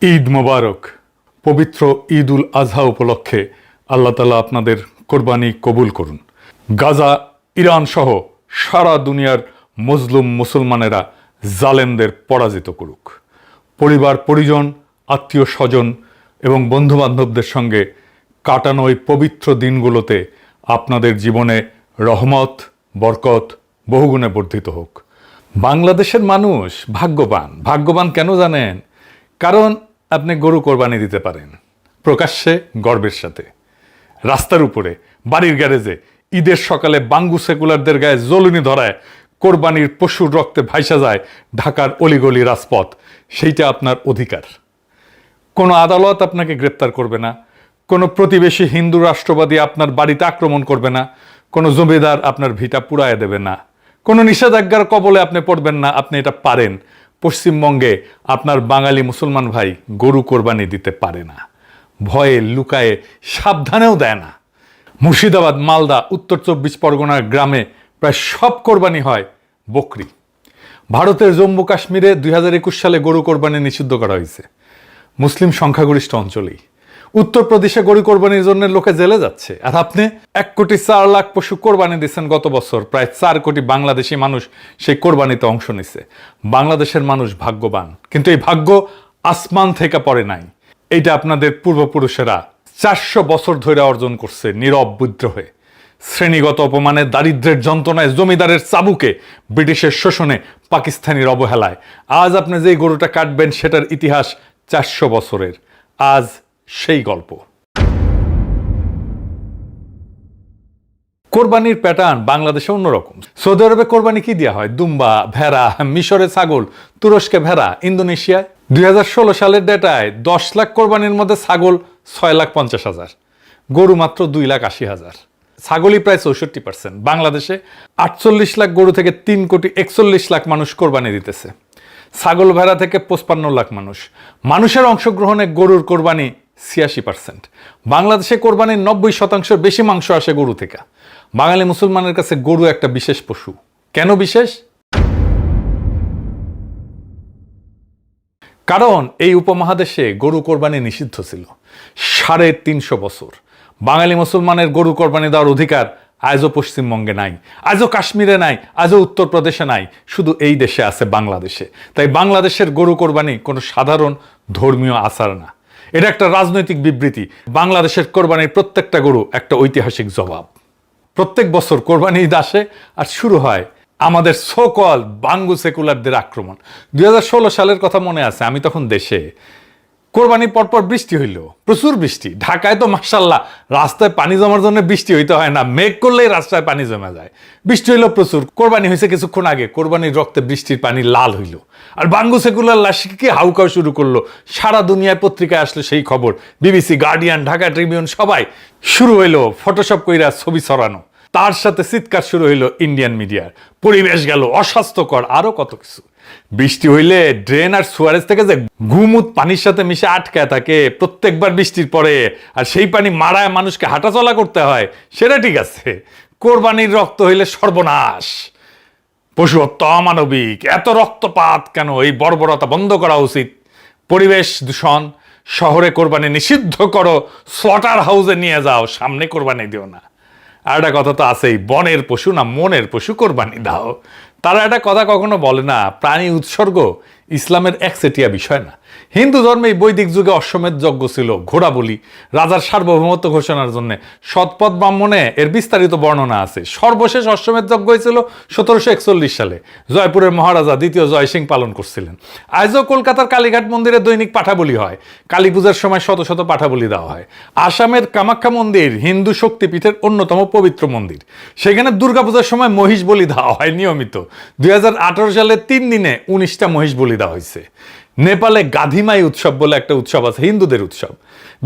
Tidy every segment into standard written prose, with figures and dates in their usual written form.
ঈদ মোবারক। পবিত্র ঈদ উল আজহা উপলক্ষে আল্লাহ তাআলা আপনাদের কোরবানি কবুল করুন। গাজা, ইরান সহ সারা দুনিয়ার মজলুম মুসলমানেরা জালেমদের পরাজিত করুক। পরিবার পরিজন, আত্মীয় স্বজন এবং বন্ধুবান্ধবদের সঙ্গে কাটানো এই পবিত্র দিনগুলোতে আপনাদের জীবনে রহমত, বরকত বহুগুণে বর্ধিত হোক। বাংলাদেশের মানুষ ভাগ্যবান কেন জানেন? কারণ আপনি গরু কোরবানি দিতে পারেন প্রকাশ্যে গর্বের সাথে, রাস্তার উপরে, বাড়ির গ্যারেজে, ঈদের সকালে বাঙ্গু সেকুলারদের গায়ে জ্বলুনি ধরায় কোরবানির পশুর রক্তে ভাইসা যায় ঢাকার অলিগলি রাজপথ। সেইটা আপনার অধিকার। কোনো আদালত আপনাকে গ্রেপ্তার করবে না, কোনো প্রতিবেশী হিন্দু রাষ্ট্রবাদী আপনার বাড়িতে আক্রমণ করবে না, কোনো জমিদার আপনার ভিটা পুড়ায় দেবে না, কোনো নিষেধাজ্ঞার কবলে আপনি পড়বেন না। আপনি এটা পারেন। পশ্চিমবঙ্গে আপনার বাঙালি মুসলমান ভাই গরু কোরবানি দিতে পারে না, ভয়ে লুকায়ে সাবধানেও দেয় না। মুর্শিদাবাদ, মালদা, উত্তর 24 পরগনার গ্রামে প্রায় সব কোরবানি হয় বকরি। ভারতের জম্মু কাশ্মীরে 2021 সালে গরু কোরবানি নিষিদ্ধ করা হয়েছে মুসলিম সংখ্যাগরিষ্ঠ অঞ্চলেই। উত্তরপ্রদেশে গরু কোরবানির জন্য লোকে জেলে যাচ্ছে, আর আপনি 1,04,00,000 পশু কোরবানি দিচ্ছেন গত বছর। প্রায় 4 কোটি বাংলাদেশি মানুষ সেই কোরবানিতে অংশ নিছে। বাংলাদেশের মানুষ ভাগ্যবান, কিন্তু এই ভাগ্য আসমান থেকে পড়ে নাই। এইটা আপনাদের পূর্বপুরুষেরা 400 বছর ধরে অর্জন করছে নীরব বিদ্রোহে, শ্রেণীগত অপমানে, দারিদ্রের যন্ত্রণায়, জমিদারের চাবুকে, ব্রিটিশের শোষণে, পাকিস্তানির অবহেলায়। আজ আপনি যেই গরুটা কাটবেন সেটার ইতিহাস 400 বছরের। আজ সেই গল্প। কোরবানির প্যাটার্ন বাংলাদেশে অন্যরকম। সৌদি আরবে কোরবানি কি দেওয়া হয়? দুম্বা, ভেড়া, মিশরে ছাগল, তুরস্কে ভেড়া, ইন্দোনেশিয়ায় 2016 সালের ডেটায় 10 লাখ কোরবানির মধ্যে ছাগল 6,50,000, গরু মাত্র 2,80,000। ছাগলই প্রায় 64%। বাংলাদেশে 48 লাখ গরু থেকে 3,41,00,000 মানুষ কোরবানি দিতেছে। ছাগল ভেড়া থেকে 55 লাখ মানুষ। মানুষের অংশগ্রহণে গরুর কোরবানি 86%। বাংলাদেশে কোরবানির 90% বেশি মাংস আসে গরু থেকে। বাঙালি মুসলমানের কাছে গরু একটা বিশেষ পশু। কেন বিশেষ? কারণ এই উপমহাদেশে গরু কোরবানি নিষিদ্ধ ছিল 350 বছর। বাঙালি মুসলমানের গরু কোরবানি দেওয়ার অধিকার আজও পশ্চিমবঙ্গে নাই, আজও কাশ্মীরে নাই, আজও উত্তরপ্রদেশে নাই, শুধু এই দেশে আছে, বাংলাদেশে। তাই বাংলাদেশের গরু কোরবানি কোনো সাধারণ ধর্মীয় আচার না, এটা একটা রাজনৈতিক বিবৃতি। বাংলাদেশের কোরবানির প্রত্যেকটা গরু একটা ঐতিহাসিক জবাব। প্রত্যেক বছর কোরবানি ঈদ আসে আর শুরু হয় আমাদের সোকল বাঙ্গু সেকুলারদের আক্রমণ। 2016 সালের কথা মনে আছে, আমি তখন দেশে। কোরবানির পরপর বৃষ্টি হইল, প্রচুর বৃষ্টি। ঢাকায় তো মাশাআল্লাহ রাস্তায় পানি জমার জন্য বৃষ্টি হইতে হয় না, মেঘ করলেই রাস্তায় পানি জমা যায়। বৃষ্টি হইল প্রচুর। কোরবানি হয়েছে কিছুক্ষণ আগে, কোরবানির রক্তে বৃষ্টির পানি লাল হইল, আর বাঙ্গু সেকুলার লাশকে হাউকাও শুরু করলো। সারা দুনিয়ায় পত্রিকায় আসলো সেই খবর, বিবিসি, গার্ডিয়ান, ঢাকা ট্রিবিউন, সবাই। শুরু হইলো ফটোশপ কইরা ছবি ছড়ানো, তার সাথে চিৎকার শুরু হইলো ইন্ডিয়ান মিডিয়ার। পরিবেশ গেল অস্বাস্থ্যকর, আরো কত কিছু। বৃষ্টি হইলে ড্রেন আর সুয়ারেজ থেকে যে ঘুমুত পানির সাথে মিশে আটকায় থাকে প্রত্যেকবার বৃষ্টির পরে, আর সেই পানি মারায় মানুষকে হাঁটাচলা করতে হয়, সেটা ঠিক আছে। কোরবানির রক্ত হইলে সর্বনাশ, পশু হত্যা অমানবিক। এত রক্তপাত কেন? এই বর্বরতা বন্ধ করা উচিত। পরিবেশ দূষণ, শহরে কোরবানি নিষিদ্ধ করো, স্লটার হাউসে নিয়ে যাও, সামনে কোরবানি দিও না। আর একটা কথা তো আছেই, বনের পশু না মনের পশু কোরবানি দাও। তারা একটা কথা কখনো বলে না, প্রাণী উৎসর্গ ইসলামের একচেটিয়া বিষয় না। হিন্দু ধর্মে বৈদিক যুগে অশ্বমেধ যজ্ঞ ছিল, ঘোড়া বলি, রাজার সার্বভৌমত্ব ঘোষণার জন্য। সৎপথ ব্রাহ্মণে এর বিস্তারিত বর্ণনা আছে। সর্বশেষ অশ্বমেধ যজ্ঞ হয়েছিল 1741 সালে। জয়পুরের মহারাজা দ্বিতীয় জয় সিং পালন করছিলেন। আজও কলকাতার কালীঘাট মন্দিরে দৈনিক পাঠা বলি হয়, কালী পূজার সময় শত শত পাঠা বলি দেওয়া হয়। আসামের কামাখ্যা মন্দির হিন্দু শক্তিপীঠের অন্যতম পবিত্র মন্দির, সেখানে দুর্গাপূজার সময় মহিষ বলি দেওয়া হয় নিয়মিত। 2018 সালে 3 দিনে 19টা মহিষ বলি দেওয়া হয়েছে। নেপালে গাধিমাই উৎসব বলে একটা উৎসব আছে, হিন্দুদের উৎসব,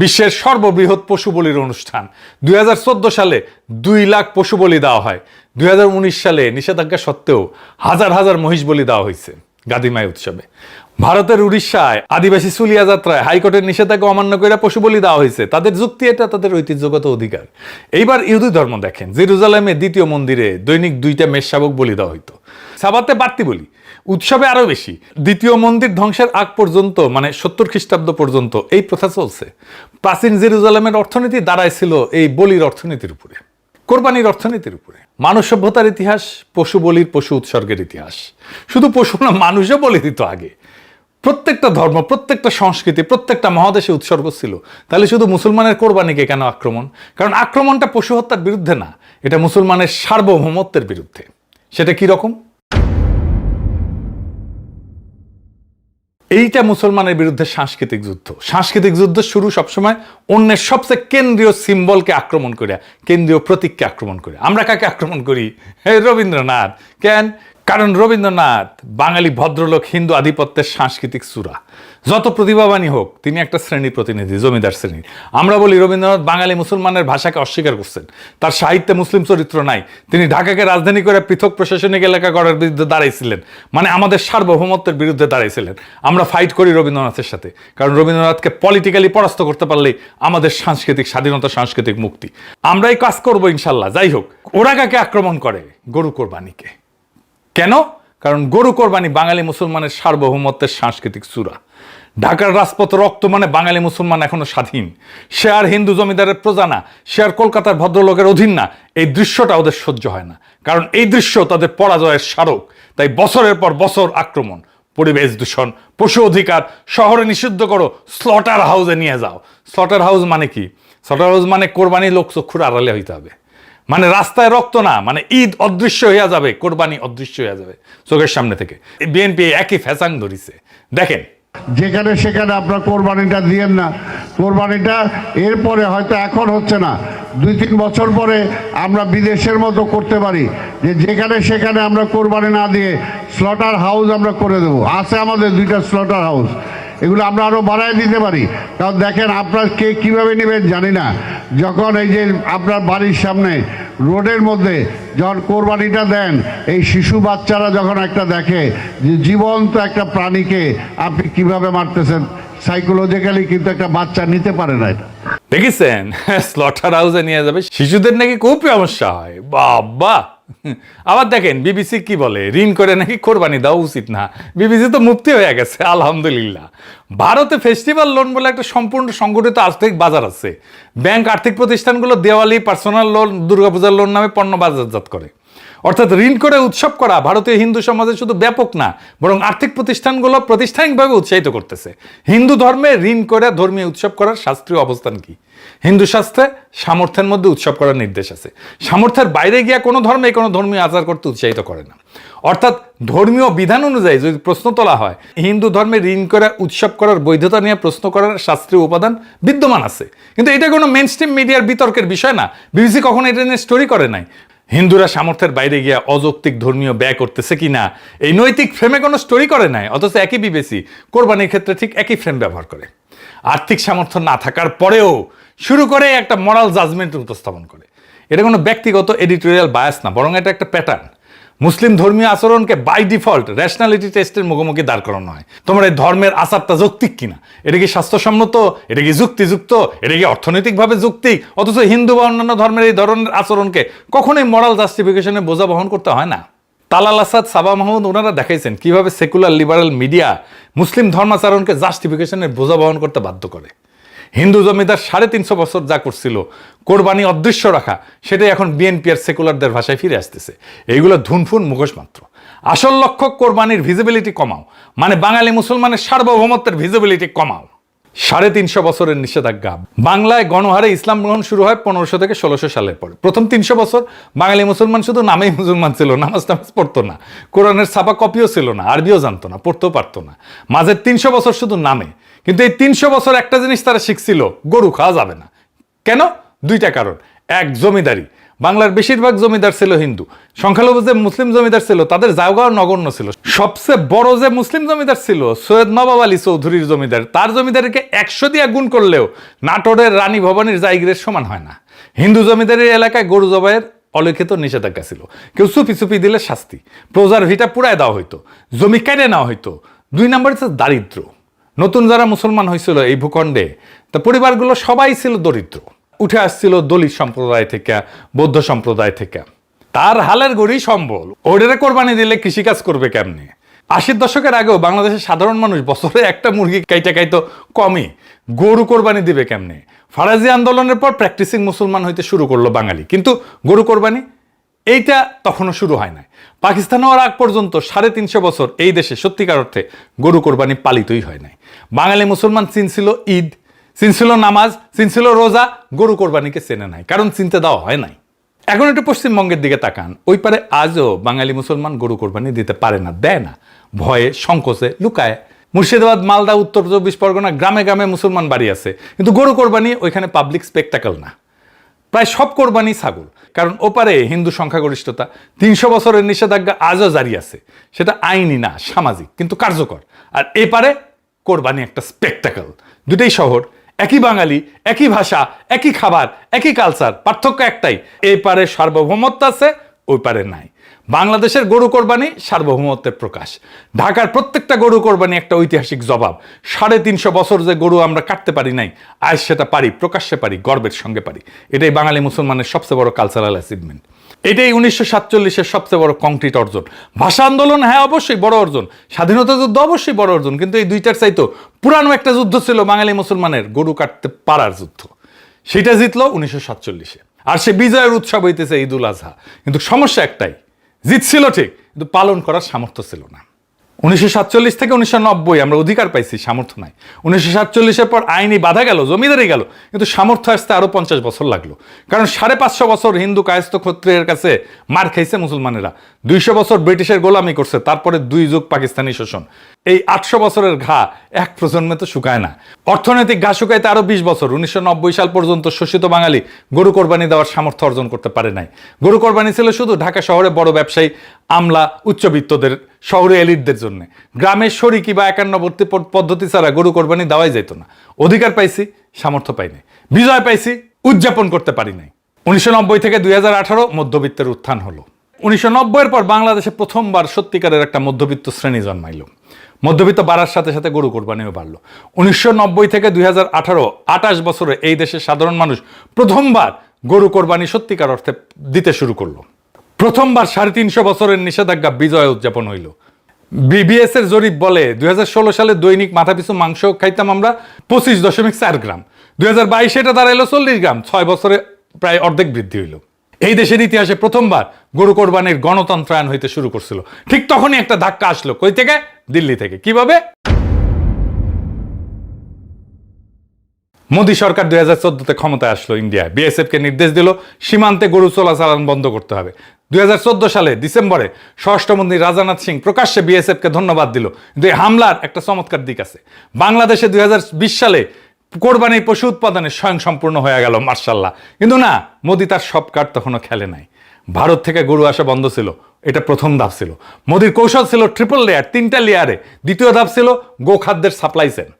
বিশ্বের সর্ববৃহৎ পশু বলির অনুষ্ঠান। 2014 সালে 2 লাখ পশু বলি দেওয়া হয়। 2019 সালে নিষেধাজ্ঞা সত্ত্বেও হাজার হাজার মহিষ বলি দেওয়া হয়েছে গাধিমাই উৎসবে। ভারতের উড়িষ্যায় আদিবাসী চুলিয়া যাত্রায় হাইকোর্টের নিষেধাজ্ঞা অমান্য করে পশু বলি দেওয়া হয়েছে। তাদের যুক্তি, এটা তাদের ঐতিহ্যগত অধিকার। এইবার ইহুদি ধর্ম দেখেন, জেরুজালেমে দ্বিতীয় মন্দিরে দৈনিক 2টা মেষ শাবক বলি দেওয়া হইতো। সাবাতে বাড়তি বলি, উৎসবে আরো বেশি। দ্বিতীয় মন্দির ধ্বংসের আগ পর্যন্ত মানে 70 খ্রিস্টাব্দ পর্যন্ত এই প্রথা চলছে। প্রাচীন জেরুজালেমের অর্থনীতি দাঁড়াইছিল এই বলির অর্থনীতির উপরে, কোরবানির অর্থনীতির উপরে। মানব সভ্যতার ইতিহাস পশু বলির, পশু উৎসর্গের ইতিহাস। শুধু পশু না, মানুষও বলি দিত আগে। প্রত্যেকটা ধর্ম, প্রত্যেকটা সংস্কৃতি, প্রত্যেকটা মহাদেশে উৎসর্গ ছিল। তাহলে শুধু মুসলমানের কোরবানিকে কেন আক্রমণ? কারণ আক্রমণটা পশু হত্যার বিরুদ্ধে না, এটা মুসলমানের সার্বভৌমত্বের বিরুদ্ধে। সেটা কি রকম? এইটা মুসলমানের বিরুদ্ধে সাংস্কৃতিক যুদ্ধ। সাংস্কৃতিক যুদ্ধ শুরু সবসময় অন্যের সবচেয়ে কেন্দ্রীয় সিম্বলকে আক্রমণ করে, কেন্দ্রীয় প্রতীককে আক্রমণ করে। আমরা কাকে আক্রমণ করি? রবীন্দ্রনাথ। কেন? কারণ রবীন্দ্রনাথ বাঙালি ভদ্রলোক, হিন্দু আধিপত্যের সাংস্কৃতিক চূড়া। যত প্রতিভাবানই হোক, তিনি একটা শ্রেণীর প্রতিনিধি, জমিদার শ্রেণীর। আমরা বলি রবীন্দ্রনাথ বাঙালি মুসলমানের ভাষাকে অস্বীকার করছেন, তার সাহিত্যে মুসলিম চরিত্র নাই, তিনি ঢাকাকে রাজধানী করে পৃথক প্রশাসনিক এলাকা গড়ার বিরুদ্ধে দাঁড়াইছিলেন, মানে আমাদের সার্বভৌমত্বের বিরুদ্ধে দাঁড়াইছিলেন। আমরা ফাইট করি রবীন্দ্রনাথের সাথে, কারণ রবীন্দ্রনাথকে পলিটিক্যালি পরাস্ত করতে পারলেই আমাদের সাংস্কৃতিক স্বাধীনতা, সাংস্কৃতিক মুক্তি। আমরাই কাজ করবো ইনশাল্লাহ। যাই হোক, ওরা কাকে আক্রমণ করে? গরু কোরবানিকে। কেন? কারণ গরু কোরবানি বাঙালি মুসলমানের সার্বভৌমত্বের সাংস্কৃতিক চূড়া। ঢাকার রাজপথ রক্ত, মানে বাঙালি মুসলমান এখনো স্বাধীন। সে আর হিন্দু জমিদারের প্রজা না, সে আর কলকাতার ভদ্রলোকের অধীন না। এই দৃশ্যটা ওদের সহ্য হয় না, কারণ এই দৃশ্য তাদের পরাজয়ের স্মারক। তাই বছরের পর বছর আক্রমণ, পরিবেশ দূষণ, পশু অধিকার, শহরে নিষিদ্ধ করো, স্লটার হাউসে নিয়ে যাও। স্লটার হাউস মানে কি? স্লটার হাউস মানে কোরবানি লোক চক্ষুর আড়ালে হইতে হবে, মানে রাস্তায় রক্ত না, মানে ঈদ অদৃশ্য হইয়া যাবে, কোরবানি অদৃশ্য হইয়া যাবে চোখের সামনে থেকে। বিএনপি একই ফ্যাসাং ধরিছে। দেখেন, যেখানে সেখানে আপনার কোরবানিটা দিয়েন না। কোরবানিটা এরপরে হয়তো এখন হচ্ছে না, 2-3 বছর পরে আমরা বিদেশের মতো করতে পারি, যে যেখানে সেখানে আমরা কোরবানি না দিয়ে স্লটার হাউস আমরা করে দেবো। আছে আমাদের 2টা স্লটার হাউস, এগুলো আমরা আরও বাড়ায় দিতে পারি। কারণ দেখেন, আপনার কে কীভাবে নেবেন জানি না, যখন এই যে আপনার বাড়ির সামনে রোডের মধ্যে যখন কোরবানিটা দেন, এই শিশু বাচ্চারা যখন একটা দেখে যে জীবন্ত একটা প্রাণীকে আপনি কিভাবে মারতেছেন, সাইকোলজিক্যালি কিন্তু একটা বাচ্চা নিতে পারে না এটা। দেখেছেন? স্লটার হাউসে নিয়ে যাবে, শিশুদের নাকি খুব সমস্যা হয়। বাবা! আবার দেখেন বিবিসি কি বলে, ঋণ করে নাকি কোরবানি দেওয়া উচিত না। বিবিসি তো মুক্তি হয়ে গেছে, আলহামদুলিল্লাহ। ভারতে ফেস্টিভ্যাল লোন বলে একটা সম্পূর্ণ সংগঠিত আর্থিক বাজার আছে। ব্যাংক আর্থিক প্রতিষ্ঠানগুলো দেওয়ালি, পার্সোনাল লোন, দুর্গাপূজার লোন নামে পণ্য বাজারজাত করে। অর্থাৎ ঋণ করে উৎসব করা ভারতীয় হিন্দু সমাজে শুধু ব্যাপক না, বরং আর্থিক প্রতিষ্ঠানগুলো প্রাতিষ্ঠানিকভাবে উৎসাহিত করতেছে। হিন্দু ধর্মে ঋণ করে ধর্মীয় উৎসব করার শাস্ত্রীয় অবস্থান কি? হিন্দু শাস্ত্রে সামর্থ্যের মধ্যে উৎসব করার নির্দেশ আছে। সামর্থ্যের বাইরে গিয়া কোনো ধর্মে কোনো ধর্মীয় আচার করতে উৎসাহিত করে না। অর্থাৎ ধর্মীয় বিধান অনুযায়ী যদি প্রশ্ন তোলা হয়, হিন্দু ধর্মে ঋণ করে উৎসব করার বৈধতা নিয়ে প্রশ্ন করার শাস্ত্রীয় উপাদান বিদ্যমান আছে। কিন্তু এটা কোনো মেইনস্ট্রিম মিডিয়ার বিতর্কের বিষয় না। বিবিসি কখনো এটা নিয়ে স্টোরি করে নাই। হিন্দুরা সামর্থ্যের বাইরে গিয়া অযৌক্তিক ধর্মীয় ব্যয় করতেছে কিনা এই নৈতিক ফ্রেমে কোনো স্টোরি করে নাই। অথচ একই বিবিসি কোরবানির ক্ষেত্রে ঠিক একই ফ্রেম ব্যবহার করে। আর্থিক সামর্থ্য না থাকার পরেও শুরু করে একটা মরাল জাজমেন্ট উপস্থাপন করে। এটা কোনো ব্যক্তিগত এডিটোরিয়াল বায়াস না, বরং এটা একটা প্যাটার্ন। মুসলিম ধর্মীয় আচরণকে বাই ডিফল্ট ন্যাশনালিটি টেস্টের মুখোমুখি দাঁড় করানো হয়। তোমার এই ধর্মের আচারটা যৌক্তিক কিনা, এটা কি স্বাস্থ্যসম্মত, এটা কি যুক্তিযুক্ত, এটা কি অর্থনৈতিকভাবে যৌক্তিক। অথচ হিন্দু বা অন্যান্য ধর্মের এই ধরনের আচরণকে কখনোই মোরাল জাস্টিফিকেশনে বোঝা বহন করতে হয় না। তালাল আসাদ, সাবা মাহমুদ, ওনারা দেখাইছেন কিভাবে সেকুলার লিবারেল মিডিয়া মুসলিম ধর্মাচরণকে জাস্টিফিকেশনের বোঝা বহন করতে বাধ্য করে। হিন্দু জমিদার 350 বছর যা করছিল, কোরবানি অদৃশ্য রাখা, সেটাই এখন বিএনপি আর সেকুলারদের ভাষায় ফিরে আসতেছে। এইগুলো ধুনফুন মুখোশ মাত্র। আসল লক্ষ্য কোরবানির ভিজিবিলিটি কমাও, মানে বাঙালি মুসলমানের সার্বভৌমত্বের ভিজিবিলিটি কমাও। 350 বছরের নিষেধাজ্ঞা। বাংলায় গণহারে ইসলাম গ্রহণ শুরু হয় 1500 থেকে 1600 সালের পরে। প্রথম 300 বছর বাঙালি মুসলমান শুধু নামেই মুসলমান ছিল, নামাজ পড়তো না, কোরআনের ছাপা কপিও ছিল না, আরবিও জানতো না, পড়তেও পারতো না। মাঝের 300 বছর শুধু নামে। কিন্তু এই 300 বছর একটা জিনিস তারা শিখছিল, গরু খাওয়া যাবে না। কেন? 2টা কারণ। এক, জমিদারি। বাংলার বেশিরভাগ জমিদার ছিল হিন্দু। সংখ্যালঘু যে মুসলিম জমিদার ছিল তাদের জায়গাও নগণ্য ছিল। সবচেয়ে বড় যে মুসলিম জমিদার ছিল সৈয়দ নবাব আলী চৌধুরীর জমিদার, তার জমিদারিকে 100 দিয়ে গুণ করলেও নাটোরের রানী ভবানীর জায়গিরের সমান হয় না। হিন্দু জমিদারের এলাকায় গরু জবাইয়ের অলিখিত নিষেধাজ্ঞা ছিল। কেউ চুপি চুপি দিলে শাস্তি, প্রজার ভিটা পুরায় দেওয়া হইতো, জমি কেটে নেওয়া হইতো। 2 নম্বর হচ্ছে দারিদ্র। নতুন যারা মুসলমান হয়েছিল এই ভূখণ্ডে, তা পরিবারগুলো সবাই ছিল দরিদ্র, উঠে আসছিল দলিত সম্প্রদায় থেকে, বৌদ্ধ সম্প্রদায় থেকে। তার হালের গড়ি সম্বল, ওটারে কোরবানি দিলে কৃষিকাজ করবে কেমনে? 80-র দশকের আগেও বাংলাদেশের সাধারণ মানুষ বছরে একটা মুরগি খাইতো কমই, গরু কোরবানি দিবে কেমনে? ফারাজি আন্দোলনের পর প্র্যাকটিসিং মুসলমান হইতে শুরু করলো বাঙালি, কিন্তু গরু কোরবানি এইটা তখনও শুরু হয় নাই। পাকিস্তান হওয়ার আগ পর্যন্ত 350 বছর এই দেশে সত্যিকার অর্থে গরু কোরবানি পালিতই হয় নাই। বাঙালি মুসলমান চিনছিল ঈদ, চিনছিল নামাজ, চিনছিল রোজা, গরু কোরবানিকে চেনে নাই, কারণ চিনতে দেওয়া হয় নাই। এখন একটু পশ্চিমবঙ্গের দিকে তাকান, ওই পারে আজও বাঙালি মুসলমান গরু কোরবানি দিতে পারে না, দেয় না, ভয়ে সংকোচে লুকায়। মুর্শিদাবাদ, মালদা, উত্তর 24 পরগনা গ্রামে গ্রামে মুসলমান বাড়ি আছে, কিন্তু গরু কোরবানি ওইখানে পাবলিক স্পেকটাকল না। প্রায় সব কোরবানি ছাগল, কারণ ওপারে হিন্দু সংখ্যাগরিষ্ঠতা। 300 বছরের নিষেধাজ্ঞা আজও জারি আছে, সেটা আইনি না, সামাজিক, কিন্তু কার্যকর। আর এপারে কোরবানি একটা স্পেকটাকল। দুটেই শহর, একই বাঙালি, একই ভাষা, একই খাবার, একই কালচার, পার্থক্য একটাই, এই পারে সার্বভৌমত্ব আছে, ওই পারে নাই। বাংলাদেশের গরু কোরবানি সার্বভৌমত্বের প্রকাশ। ঢাকার প্রত্যেকটা গরু কোরবানি একটা ঐতিহাসিক জবাব। 350 বছর যে গরু আমরা কাটতে পারি নাই, আজ সেটা পারি, প্রকাশ্যে পারি, গর্বের সঙ্গে পারি। এটাই বাঙালি মুসলমানের সবচেয়ে বড় কালচারাল অ্যাচিভমেন্ট। এটাই 1947-এর সবচেয়ে বড় কংক্রিট অর্জন। ভাষা আন্দোলন, হ্যাঁ অবশ্যই বড় অর্জন, স্বাধীনতা যুদ্ধ অবশ্যই বড় অর্জন, কিন্তু এই দুইটার চাইতো পুরানো একটা যুদ্ধ ছিল বাঙালি মুসলমানের গরু কাটতে পারার যুদ্ধ। সেটা জিতলো 1947-এ, আর সে বিজয়ের উৎসব হইতেছে ঈদ উল আজহা। কিন্তু সমস্যা একটাই, জিতছিল ঠিক, কিন্তু পালন করার সামর্থ্য ছিল না। 1947 থেকে 1990 আমরা অধিকার পাইছি, সামর্থ্য নাই। 1947-এর পর আইনি বাধা গেল, জমিদারি গেল, কিন্তু সামর্থ্য আসতে আরো 50 বছর লাগলো। কারণ 550 বছর হিন্দু কায়স্থ ক্ষত্রিয়ের কাছে মার খাইছে মুসলমানেরা, 200 বছর ব্রিটিশের গোলামি করছে, তারপরে 2 যুগ পাকিস্তানি শোষণ। এই 800 বছরের ঘা এক প্রজন্মে তো শুকায় না। অর্থনৈতিক ঘা শুকাইতে আরো 20 বছর। 1990 সাল পর্যন্ত শোষিত বাঙালি গরু কোরবানি দেওয়ার সামর্থ্য অর্জন করতে পারে নাই। গরু কোরবানি ছিল শুধু ঢাকা শহরে বড় ব্যবসায়ী, আমলা, উচ্চবিত্তদের, শহরে এলিটদের জন্য। গ্রামের শরিকি বা একান্নবর্তী পদ্ধতি ছাড়া গরু কোরবানি দেওয়াই যেত না। অধিকার পাইছি, সামর্থ্য পাই নাই। বিজয় পাইছি, উদযাপন করতে পারি নাই। 1990 থেকে 2018 মধ্যবিত্তের উত্থান হলো। 1990-এর পর বাংলাদেশে প্রথমবার সত্যিকারের একটা মধ্যবিত্ত শ্রেণী জন্মাইল। মধ্যবিত্ত বাড়ার সাথে সাথে গরু কোরবানিও বাড়লো। 1990 থেকে 2018, 28 বছরে এই দেশের সাধারণ মানুষ প্রথমবার গরু কোরবানি সত্যিকার অর্থে দিতে শুরু করলো। প্রথমবার 350 বছরের নিষেধাজ্ঞা বিজয় উদযাপন হইল। বিবিএস এর জরিপ বলে 2016 সালে দৈনিক মাথাপিছু মাংস খাইতাম আমরা 25.4 গ্রাম, 2022 এটা দাঁড়াইলো 40 গ্রাম, 6 বছরে প্রায় অর্ধেক বৃদ্ধি হইল। এই দেশের ইতিহাসে প্রথমবার গরু কোরবানির গণতন্ত্রায়ন হইতে শুরু করছিল। ঠিক তখনই একটা ধাক্কা আসলো, কই থেকে? দিল্লি থেকে। কিভাবে? মোদী সরকার 2014-তে ক্ষমতায় আসলো ইন্ডিয়ায়, বিএসএফ কে নির্দেশ দিল সীমান্তে গরু চলাচল বন্ধ করতে হবে। 2014 সালে ডিসেম্বরে স্বরাষ্ট্রমন্ত্রী রাজনাথ সিং প্রকাশ্যে বিএসএফ কে ধন্যবাদ দিল। কিন্তু এই হামলার একটা চমৎকার দিক আছে। বাংলাদেশে 2020 সালে কোরবানির পশু উৎপাদনে স্বয়ং সম্পূর্ণ হয়ে গেল, মার্শাল্লাহ। কিন্তু না, মোদী তার সব কার্ড তখনও খেলে নাই। ভারত থেকে গরু আসা বন্ধ ছিল, এটা প্রথম ধাপ ছিল। মোদীর কৌশল ছিল ট্রিপল লেয়ার, 3টা লেয়ারে। দ্বিতীয় ধাপ ছিল গোখাদ্যের সাপ্লাই চেন।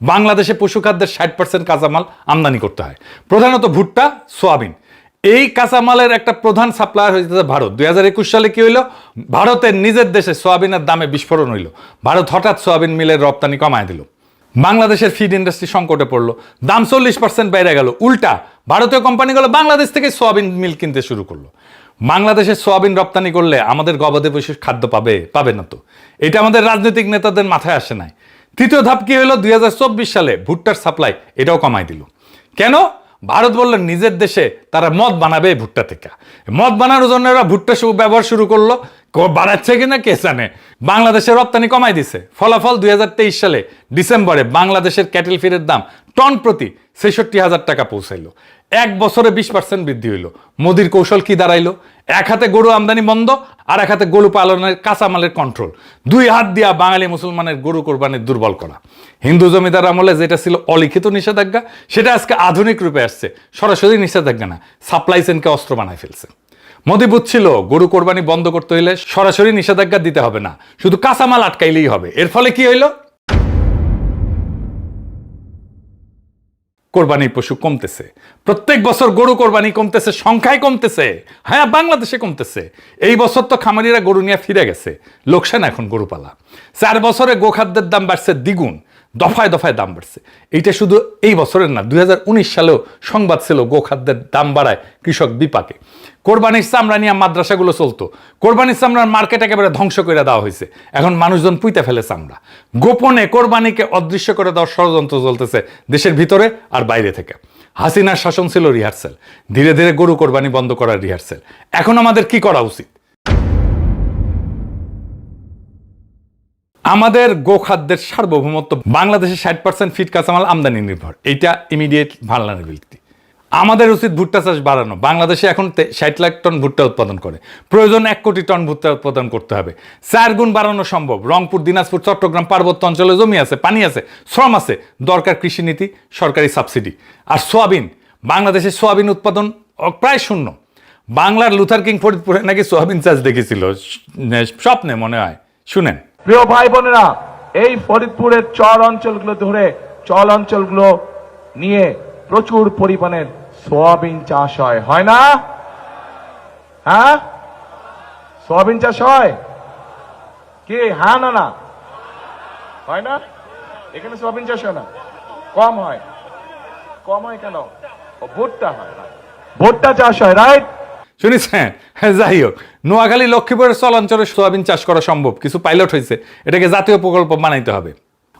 বাংলাদেশে পশু খাদ্যের 60% কাঁচামাল আমদানি করতে হয়, প্রধানত ভুট্টা, সোয়াবিন। এই কাঁচামালের একটা প্রধান সাপ্লায়ার হয়েছে ভারত। 2021 সালে কি হইল? ভারতের নিজের দেশে সোয়াবিনের দামে বিস্ফোরণ হইল। ভারত হঠাৎ সোয়াবিন মিলের রপ্তানি কমায় দিল। বাংলাদেশের ফিড ইন্ডাস্ট্রি সংকটে পড়লো, দাম 40% বেড়ে গেল। উল্টা ভারতীয় কোম্পানিগুলো বাংলাদেশ থেকে সোয়াবিন মিল কিনতে শুরু করলো। বাংলাদেশে সোয়াবিন রপ্তানি করলে আমাদের গবাদি পশুর খাদ্য পাবে না তো? এটা আমাদের রাজনৈতিক নেতাদের মাথায় আসে নাই। তৃতীয় ধাপ কি হলো? 2024 সালে ভুট্টার সাপ্লাই এটাও কমাই দিল। কেন? ভারত বলল নিজের দেশে তারা মদ বানাবে ভুট্টা থেকে। মদ বানানোর জন্য ওরা ভুট্টা ব্যবহার শুরু করলো। বাড়াচ্ছে কিনা কে জানে। বাংলাদেশের রপ্তানি কমাই দিছে। ফলাফল 2023 সালে ডিসেম্বরে বাংলাদেশের ক্যাটেল ফিডের দাম টন প্রতি 66,000 টাকা পৌঁছাইলো। 1 বছরে 20% বৃদ্ধি হইল। মোদির কৌশল কি দাঁড়াইলো? এক হাতে গরু আমদানি বন্ধ, আর এক হাতে গরু পালনের কাঁচামালের কন্ট্রোল। 2 হাত দিয়া বাঙালি মুসলমানের গরু কোরবানির দুর্বল করা। হিন্দু জমিদার আমলে যেটা ছিল অলিখিত নিষেধাজ্ঞা, সেটা আজকে আধুনিক রূপে আসছে। সরাসরি নিষেধাজ্ঞা না, সাপ্লাই চেনকে অস্ত্র বানায় ফেলছে। মোদি বুঝছিল গরু কোরবানি বন্ধ করতে হইলে সরাসরি নিষেধাজ্ঞা দিতে হবে না, শুধু কাঁচামাল আটকাইলেই হবে। এর ফলে কি হইল? কোরবানির পশু কমতেছে। প্রত্যেক বছর গরু কোরবানি কমতেছে, সংখ্যায় কমতেছে। হ্যাঁ, বাংলাদেশে কমতেছে। এই বছর তো খামারিরা গরু নিয়ে ফিরে গেছে, লোকসান এখন গরু পালা। 4 বছরে গোখাদ্যের দাম বাড়ছে দ্বিগুণ। দফায় দফায় দাম বাড়ছে। এইটা শুধু এই বছরের না, 2019 সালেও সংবাদ ছিল গোখাদ্যের দাম বাড়ায় কৃষক বিপাকে। কোরবানির চামড়া নিয়ে মাদ্রাসাগুলো চলতো, কোরবানির চামড়ার মার্কেট একেবারে ধ্বংস করে দেওয়া হয়েছে। এখন মানুষজন পুইতে ফেলে চামড়া। গোপনে কোরবানিকে অদৃশ্য করে দেওয়ার ষড়যন্ত্র চলতেছে দেশের ভিতরে আর বাইরে থেকে। হাসিনার শাসন ছিল রিহার্সেল, ধীরে ধীরে গরু কোরবানি বন্ধ করার রিহার্সেল। এখন আমাদের কি করা উচিত? আমাদের গোখাদ্যের সার্বভৌমত্ব, বাংলাদেশে 60% ফিড কাঁচামাল আমদানি নির্ভর, এইটা ইমিডিয়েট ভালনারেবিলিটি। আমাদের উচিত ভুট্টা চাষ বাড়ানো। বাংলাদেশে এখন 60 লাখ টন ভুট্টা উৎপাদন করে, প্রয়োজন 1 কোটি টন ভুট্টা উৎপাদন করতে হবে। 4 গুণ বাড়ানো সম্ভব। রংপুর, দিনাজপুর, চট্টগ্রাম পার্বত্য অঞ্চলে জমি আছে, পানি আছে, শ্রম আছে, দরকার কৃষিনীতি, সরকারি সাবসিডি। আর সোয়াবিন, বাংলাদেশে সোয়াবিন উৎপাদন প্রায় শূন্য। বাংলার লুথার কিং ফরিদপুরে নাকি সোয়াবিন চাষ দেখেছিল স্বপ্নে, মনে হয়। শুনেন প্রিয় ভাই বোনেরা, এই ফরিদপুরের চর অঞ্চলগুলো ধরে চল অঞ্চলগুলো নিয়ে প্রচুর পরিমাণের সোয়াবিন চাষ হয় না? হ্যাঁ, সোয়াবিন চাষ হয় কি? হ্যাঁ না? না হয় না? এখানে সোয়াবিন চাষ হয় না, কম হয়। কম হয় কেন? ভুট্টা হয়, ভুট্টা চাষ হয়, রাইট? শুনেছেন? যাই হোক, নোয়াখালী, লক্ষ্মীপুরের চলাঞ্চলে সোয়াবিন চাষ করা সম্ভব, কিছু পাইলট হয়েছে। এটাকে জাতীয় প্রকল্প বানাইতে হবে।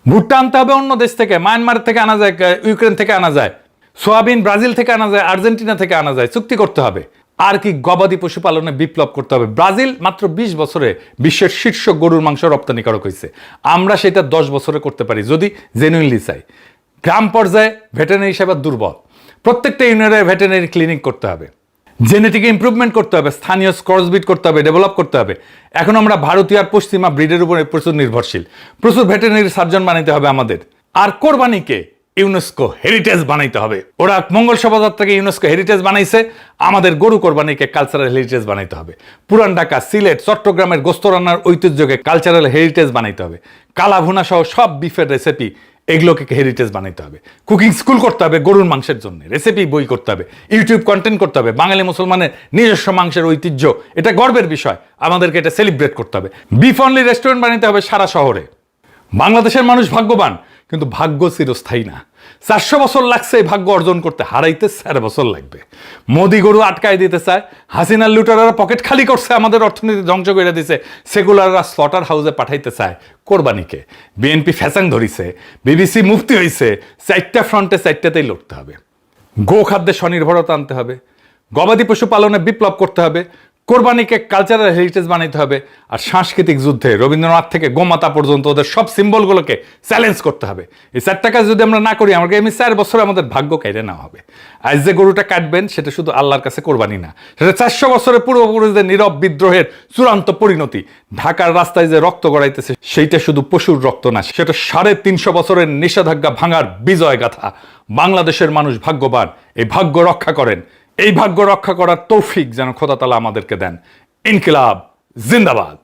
ভুট্টা আনতে হবে অন্য দেশ থেকে, মায়ানমার থেকে আনা যায়, ইউক্রেন থেকে আনা যায়, সোয়াবিন ব্রাজিল থেকে আনা যায়, আর্জেন্টিনা থেকে আনা যায়। চুক্তি করতে হবে। আর কি, গবাদি পশুপালনে বিপ্লব করতে হবে। ব্রাজিল মাত্র 20 বছরে বিশ্বের শীর্ষ গরুর মাংস রপ্তানিকারক হয়েছে। আমরা সেটা 10 বছরে করতে পারি যদি জেনুইনলি চাই। গ্রাম পর্যায়ে ভেটেরিনারি সেবা দুর্বল, প্রত্যেকটা ইউনিয়নে ভেটেরিনারি ক্লিনিক করতে হবে। জেনেটিক ইমপ্রুভমেন্ট করতে হবে, স্থানীয় ক্রসবিট করতে হবে, ডেভেলপ করতে হবে। এখন আমরা ভারতীয় আর পশ্চিমা ব্রিডের উপরে প্রচুর নির্ভরশীল। প্রচুর ভেটেরিনারি সার্জন বানাইতে হবে আমাদের। আর কোরবানিকে ইউনেস্কো হেরিটেজ বানাইতে হবে। ওরা মঙ্গল শোভাযাত্রাকে ইউনেস্কো হেরিটেজ বানাইছে, আমাদের গরু কোরবানিকে কালচারাল হেরিটেজ বানাইতে হবে। পুরান ঢাকা, সিলেট, চট্টগ্রামের গোস্ত রান্নার ঐতিহ্যকে কালচারাল হেরিটেজ বানাইতে হবে। কালা ভুনা সহ সব বিফের রেসিপি, এগুলোকে হেরিটেজ বানাইতে হবে। কুকিং স্কুল করতে হবে গরুর মাংসের জন্য, রেসিপি বই করতে হবে, ইউটিউব কন্টেন্ট করতে হবে। বাঙালি মুসলমানের নিজস্ব মাংসের ঐতিহ্য, এটা গর্বের বিষয়, আমাদেরকে এটা সেলিব্রেট করতে হবে। বিফ অনলি রেস্টুরেন্ট বানাইতে হবে সারা শহরে। বাংলাদেশের মানুষ ভাগ্যবান, কিন্তু ভাগ্য চিরস্থায়ী না। 400 বছর লাগছে এই ভাগ্য অর্জন করতে, হারাইতে 4 বছর লাগবে। মোদি গরু আটকায় দিতে চায়, হাসিনার লুটাররা পকেট খালি করছে, আমাদের অর্থনীতি ধ্বংস করে দিছে, সেকুলাররা স্লটার হাউসে পাঠাইতে চায় কোরবানিকে। বিএনপি ফ্যাসাং ধরিছে, বিবিসি মুফতি হয়েছে। 4টা ফ্রন্টে 4টাতেই লড়তে হবে। গো খাদ্যে স্বনির্ভরতা আনতে হবে, গবাদি পশু পালনে বিপ্লব করতে হবে, কোরবানিকে কালচারাল হেরিটেজ বানাইতে হবে। আর সাংস্কৃতিক যুদ্ধে রবীন্দ্রনাথ থেকে গোমাতা পর্যন্ত ওদের সব সিম্বলগুলোকে চ্যালেঞ্জ করতে হবে। এই 4টা কাজ যদি আমরা না করি, আমাকে এমনি 4 বছরে আমাদের ভাগ্য কেড়ে নেওয়া হবে। আজ যে গরুটা কাটবেন সেটা শুধু আল্লাহর কাছে কোরবানি না, সেটা 400 বছরের পূর্বপুরুষদের নীরব বিদ্রোহের চূড়ান্ত পরিণতি। ঢাকার রাস্তায় যে রক্ত গড়াইতেছে সেইটা শুধু পশুর রক্ত না, সেটা 350 বছরের নিষেধাজ্ঞা ভাঙার বিজয় গাথা। বাংলাদেশের মানুষ ভাগ্যবান, এই ভাগ্য রক্ষা করেন। এই ভাগ্য রক্ষা করার তৌফিক যেন খোদা তাআলা আমাদেরকে দেন। ইনকিলাব জিন্দাবাদ।